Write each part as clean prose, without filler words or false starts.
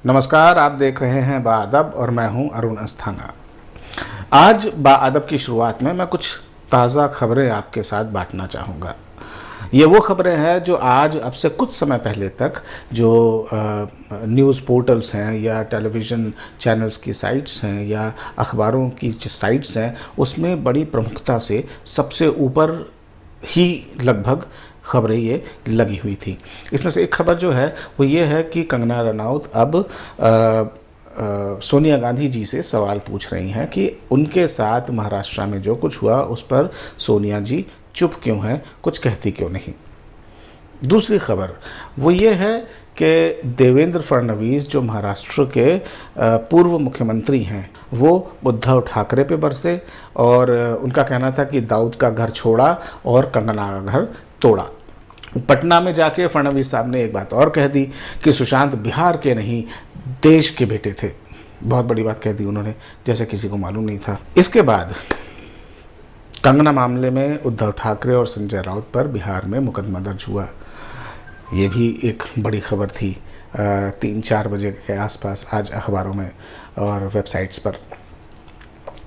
नमस्कार, आप देख रहे हैं बाअदब और मैं हूं अरुण अस्थाना। आज बाअदब की शुरुआत में मैं कुछ ताज़ा खबरें आपके साथ बांटना चाहूँगा। ये वो खबरें हैं जो आज अब से कुछ समय पहले तक जो न्यूज़ पोर्टल्स हैं या टेलीविज़न चैनल्स की साइट्स हैं या अखबारों की जो साइट्स हैं उसमें बड़ी प्रमुखता से सबसे ऊपर ही लगभग खबरें ये लगी हुई थी। इसमें से एक खबर जो है वो ये है कि कंगना रनौत अब सोनिया गांधी जी से सवाल पूछ रही हैं कि उनके साथ महाराष्ट्र में जो कुछ हुआ उस पर सोनिया जी चुप क्यों हैं, कुछ कहती क्यों नहीं। दूसरी खबर वो ये है कि देवेंद्र फडणवीस जो महाराष्ट्र के पूर्व मुख्यमंत्री हैं वो उद्धव ठाकरे पे बरसे और उनका कहना था कि दाऊद का घर छोड़ा और कंगना का घर तोड़ा। पटना में जाके फडणवीस साहब ने एक बात और कह दी कि सुशांत बिहार के नहीं देश के बेटे थे। बहुत बड़ी बात कह दी उन्होंने, जैसे किसी को मालूम नहीं था। इसके बाद कंगना मामले में उद्धव ठाकरे और संजय राउत पर बिहार में मुकदमा दर्ज हुआ। ये भी एक बड़ी खबर थी 3-4 बजे के आसपास आज अखबारों में और वेबसाइट्स पर।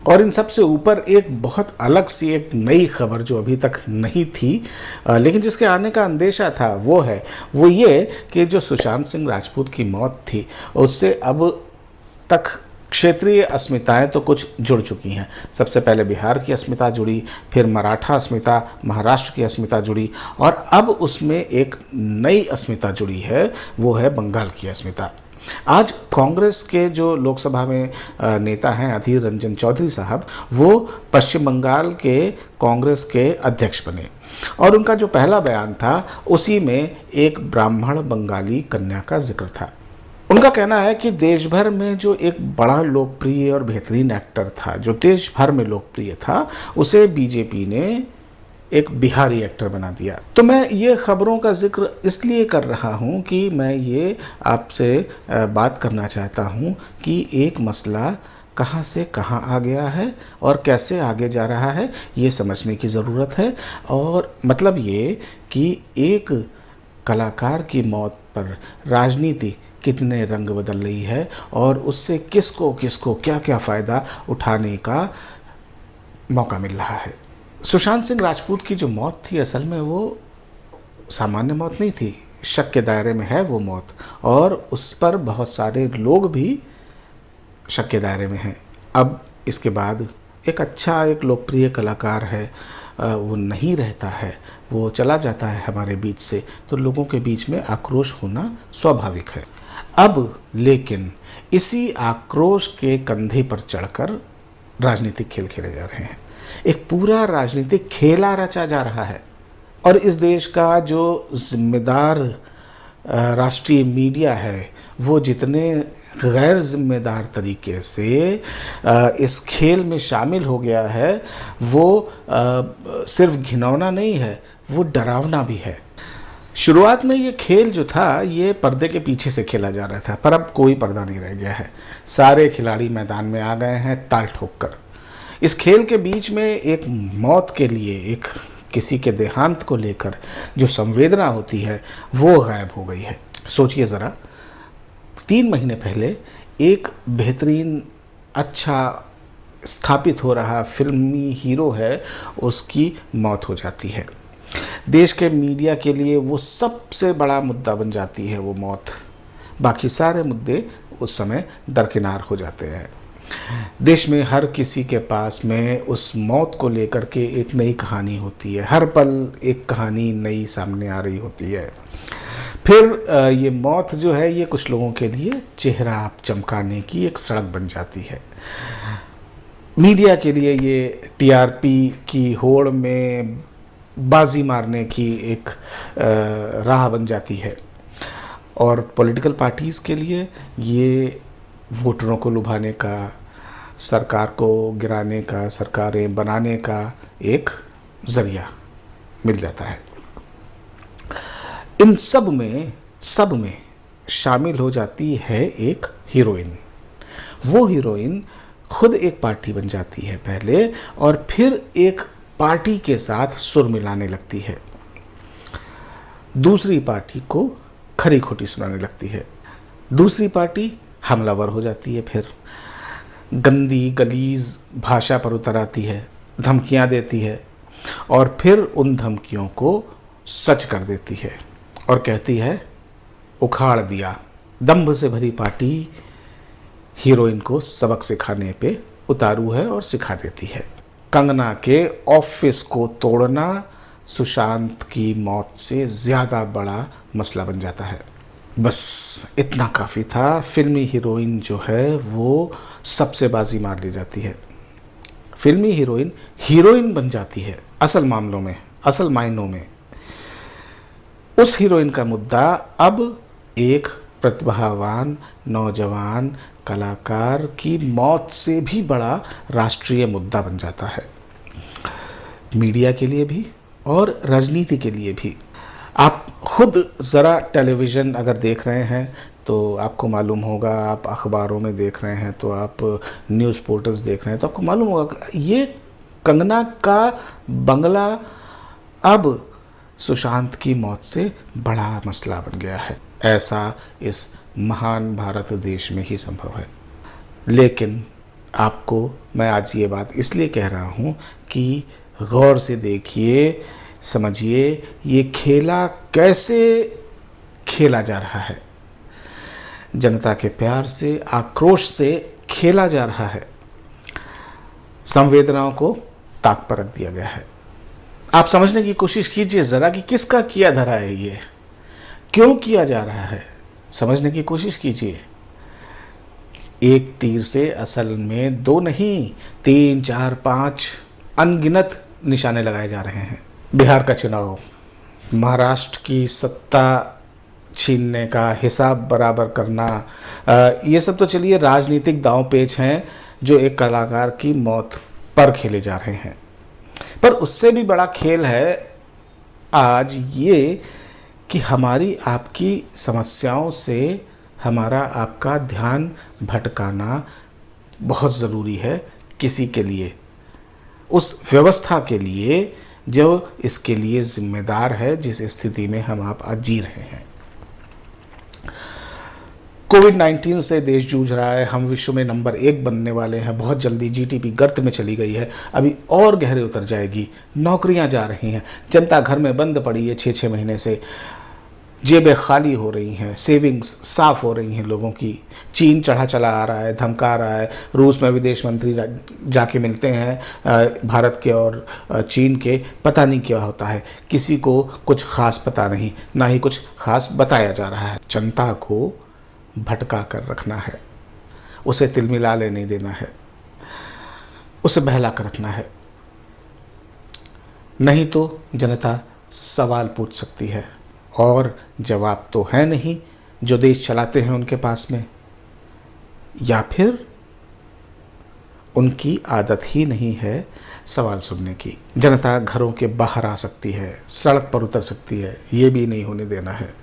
और इन सब से ऊपर एक बहुत अलग सी एक नई खबर जो अभी तक नहीं थी लेकिन जिसके आने का अंदेशा था वो ये कि जो सुशांत सिंह राजपूत की मौत थी उससे अब तक क्षेत्रीय अस्मिताएं तो कुछ जुड़ चुकी हैं। सबसे पहले बिहार की अस्मिता जुड़ी, फिर मराठा अस्मिता, महाराष्ट्र की अस्मिता जुड़ी और अब उसमें एक नई अस्मिता जुड़ी है, वो है बंगाल की अस्मिता। आज कांग्रेस के जो लोकसभा में नेता हैं अधीर रंजन चौधरी साहब, वो पश्चिम बंगाल के कांग्रेस के अध्यक्ष बने और उनका जो पहला बयान था उसी में एक ब्राह्मण बंगाली कन्या का जिक्र था। उनका कहना है कि देश भर में जो एक बड़ा लोकप्रिय और बेहतरीन एक्टर था, जो देश भर में लोकप्रिय था, उसे बीजेपी ने एक बिहारी एक्टर बना दिया। तो मैं ये खबरों का जिक्र इसलिए कर रहा हूँ कि मैं ये आपसे बात करना चाहता हूँ कि एक मसला कहाँ से कहाँ आ गया है और कैसे आगे जा रहा है, ये समझने की ज़रूरत है। और मतलब ये कि एक कलाकार की मौत पर राजनीति कितने रंग बदल रही है और उससे किसको किसको क्या क्या फ़ायदा उठाने का मौका मिल रहा है। सुशांत सिंह राजपूत की जो मौत थी असल में वो सामान्य मौत नहीं थी, शक के दायरे में है वो मौत और उस पर बहुत सारे लोग भी शक के दायरे में हैं। अब इसके बाद एक लोकप्रिय कलाकार है, वो नहीं रहता है, वो चला जाता है हमारे बीच से, तो लोगों के बीच में आक्रोश होना स्वाभाविक है। अब लेकिन इसी आक्रोश के कंधे पर चढ़कर राजनीतिक खेल खेले जा रहे हैं। एक पूरा राजनीतिक खेला रचा जा रहा है और इस देश का जो जिम्मेदार राष्ट्रीय मीडिया है वो जितने गैर जिम्मेदार तरीके से इस खेल में शामिल हो गया है वो सिर्फ घिनौना नहीं है, वो डरावना भी है। शुरुआत में ये खेल जो था ये पर्दे के पीछे से खेला जा रहा था, पर अब कोई पर्दा नहीं रह गया है। सारे खिलाड़ी मैदान में आ गए हैं ताल ठोक कर। इस खेल के बीच में एक मौत के लिए, एक किसी के देहांत को लेकर जो संवेदना होती है वो गायब हो गई है। सोचिए ज़रा, 3 महीने पहले एक बेहतरीन अच्छा स्थापित हो रहा फिल्मी हीरो है, उसकी मौत हो जाती है। देश के मीडिया के लिए वो सबसे बड़ा मुद्दा बन जाती है वो मौत। बाकी सारे मुद्दे उस समय दरकिनार हो जाते हैं। देश में हर किसी के पास में उस मौत को लेकर के एक नई कहानी होती है, हर पल एक कहानी नई सामने आ रही होती है। फिर ये मौत जो है ये कुछ लोगों के लिए चेहरा चमकाने की एक सड़क बन जाती है। मीडिया के लिए ये टीआरपी की होड़ में बाजी मारने की एक राह बन जाती है और पॉलिटिकल पार्टीज़ के लिए ये वोटरों को लुभाने का, सरकार को गिराने का, सरकारें बनाने का एक ज़रिया मिल जाता है। इन सब में शामिल हो जाती है एक हीरोइन। वो हीरोइन खुद एक पार्टी बन जाती है पहले और फिर एक पार्टी के साथ सुर मिलाने लगती है, दूसरी पार्टी को खरी खोटी सुनाने लगती है। दूसरी पार्टी हमलावर हो जाती है, फिर गंदी गलीज भाषा पर उतर आती है, धमकियां देती है और फिर उन धमकियों को सच कर देती है और कहती है उखाड़ दिया। दंभ से भरी पार्टी हीरोइन को सबक सिखाने पे उतारू है और सिखा देती है। कंगना के ऑफिस को तोड़ना सुशांत की मौत से ज़्यादा बड़ा मसला बन जाता है। बस इतना काफ़ी था। फिल्मी हीरोइन जो है वो सबसे बाजी मार ली जाती है। फिल्मी हीरोइन हीरोइन बन जाती है असल मामलों में, असल मायनों में। उस हीरोइन का मुद्दा अब एक प्रतिभावान नौजवान कलाकार की मौत से भी बड़ा राष्ट्रीय मुद्दा बन जाता है, मीडिया के लिए भी और राजनीति के लिए भी। आप खुद ज़रा टेलीविज़न अगर देख रहे हैं तो आपको मालूम होगा, आप अखबारों में देख रहे हैं तो आप न्यूज़ पोर्टल्स देख रहे हैं तो आपको मालूम होगा ये कंगना का बंगला अब सुशांत की मौत से बड़ा मसला बन गया है। ऐसा इस महान भारत देश में ही संभव है। लेकिन आपको मैं आज ये बात इसलिए कह रहा हूँ कि गौर से देखिए, समझिए ये खेला कैसे खेला जा रहा है। जनता के प्यार से, आक्रोश से खेला जा रहा है। संवेदनाओं को ताक पर रख दिया गया है। आप समझने की कोशिश कीजिए ज़रा कि किसका किया धरा है ये, क्यों किया जा रहा है। समझने की कोशिश कीजिए। एक तीर से असल में 2 नहीं 3, 4, 5 अनगिनत निशाने लगाए जा रहे हैं। बिहार का चुनाव, महाराष्ट्र की सत्ता छीनने का, हिसाब बराबर करना, ये सब तो चलिए राजनीतिक दांव पेच हैं जो एक कलाकार की मौत पर खेले जा रहे हैं। पर उससे भी बड़ा खेल है आज ये कि हमारी आपकी समस्याओं से हमारा आपका ध्यान भटकाना बहुत ज़रूरी है किसी के लिए, उस व्यवस्था के लिए जो इसके लिए जिम्मेदार है, जिस स्थिति में हम आप आज जी रहे हैं। कोविड-19 से देश जूझ रहा है। हम विश्व में नंबर 1 बनने वाले हैं। बहुत जल्दी जीडीपी गर्त में चली गई है, अभी और गहरे उतर जाएगी। नौकरियां जा रही हैं, जनता घर में बंद पड़ी है 6-6 महीने से, जेबें खाली हो रही हैं, सेविंग्स साफ़ हो रही हैं लोगों की। चीन चढ़ा चला आ रहा है, धमका रहा है। रूस में विदेश मंत्री जाके मिलते हैं भारत के और चीन के, पता नहीं क्या होता है, किसी को कुछ ख़ास पता नहीं, ना ही कुछ ख़ास बताया जा रहा है। जनता को भटका कर रखना है, उसे तिलमिलाने नहीं देना है, उसे बहला कर रखना है। नहीं तो जनता सवाल पूछ सकती है और जवाब तो है नहीं जो देश चलाते हैं उनके पास में, या फिर उनकी आदत ही नहीं है सवाल सुनने की। जनता घरों के बाहर आ सकती है, सड़क पर उतर सकती है, ये भी नहीं होने देना है।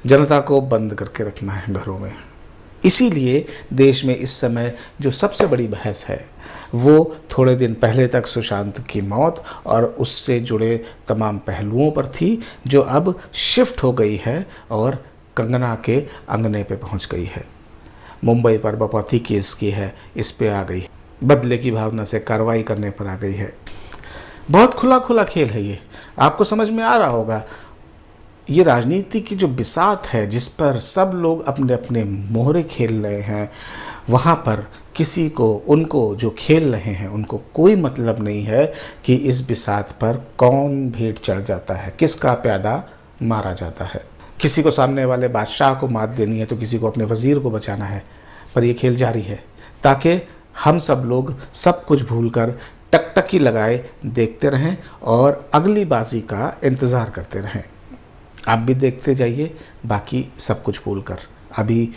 जनता को बंद करके रखना है घरों में। इसीलिए देश में इस समय जो सबसे बड़ी बहस है वो थोड़े दिन पहले तक सुशांत की मौत और उससे जुड़े तमाम पहलुओं पर थी, जो अब शिफ्ट हो गई है और कंगना के अंगने पे पहुंच गई है। मुंबई पर बपौती केस की है, इस पे आ गई, बदले की भावना से कार्रवाई करने पर आ गई है। बहुत खुला खुला खेल है ये, आपको समझ में आ रहा होगा। ये राजनीति की जो बिसात है जिस पर सब लोग अपने अपने मोहरे खेल रहे हैं, वहाँ पर किसी को, उनको जो खेल रहे हैं उनको कोई मतलब नहीं है कि इस बिसात पर कौन भेंट चढ़ जाता है, किसका प्यादा मारा जाता है। किसी को सामने वाले बादशाह को मात देनी है तो किसी को अपने वज़ीर को बचाना है, पर ये खेल जारी है ताकि हम सब लोग सब कुछ भूलकर टकटकी लगाए देखते रहें और अगली बाजी का इंतज़ार करते रहें। आप भी देखते जाइए, बाकी सब कुछ भूलकर। अभी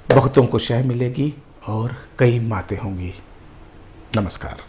बहुतों को शह मिलेगी और कई मातें होंगी। नमस्कार।